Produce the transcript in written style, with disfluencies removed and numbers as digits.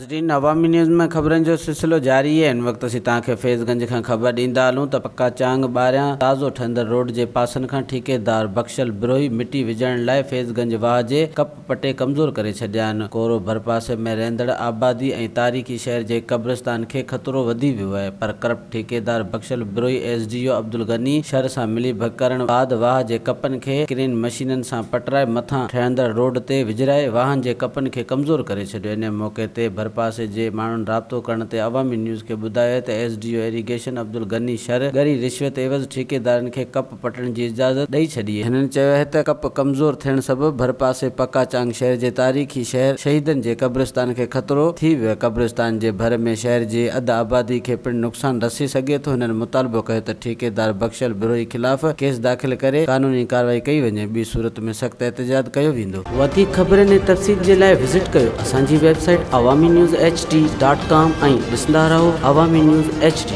नाज़रीन, अवामी न्यूज़ में ख़बरनि जो सिलसिलो जारी है। इन वक्त असीं तव्हांखे फैज़गंज खां ख़बर ॾींदा हलूं त पक्का चांग ॿारियां ताज़ो ठहंदड़ रोड जे पासनि खां ठेकेदार बख़्शल बिरोही मिटी विझण लाइ फैज़गंज वाह जे कप पटे कमज़ोर करे छॾिया आहिनि। कोरो भरपासे में रहंदड़ आबादी ऐं तारीख़ी शहर जे क़ब्रिस्तान खे ख़तरो वधी वियो आहे, पर करप्ट ठेकेदार बख़्शल बिरोही SDO अब्दुल गनी शर सां मिली भग करण बाद वाह जे कपनि खे क्रेन मशीननि सां पटराए मथां ठहंदड़ रोड ते विझराए वाहन जे कपनि खे कमज़ोर करे छॾियो। इन मौक़े ते भरपासे जे माण्हुनि राब्तो करण ते अवामी न्यूज़ खे ॿुधायो त SDO इरीगेशन अब्दुल गनी शर ॻरी रिश्वत एवज़ ठेकेदारनि खे कप पटण जी इजाज़त ॾेई छॾी। हिननि चयो आहे त कप कमज़ोर थियण सबबि भरपासे पक्का चांग शहर जे तारीख़ी शहर शहीदनि जे क़ब्रिस्तान खे ख़तरो थी वियो आहे। क़ब्रिस्तान जे भर में शहर जी अधु आबादी खे पिणु नुक़सानु रसी सघे थो। हिननि मुतालबो कयो त ठेकेदार बख़्शल बिरोही ख़िलाफ़ केस दाख़िल करे कानूनी कार्रवाई कई वञे, ॿी सूरत में सख़्तु एहतिजाज कयो वेंदो। वधीक ख़बरनि ऐं तफ़सील जे लाइ विज़िट कयो असांजी वेबसाइट awamiNewsHD.com ऐं ॾिसंदा रहो अवामी न्यूज़ HD।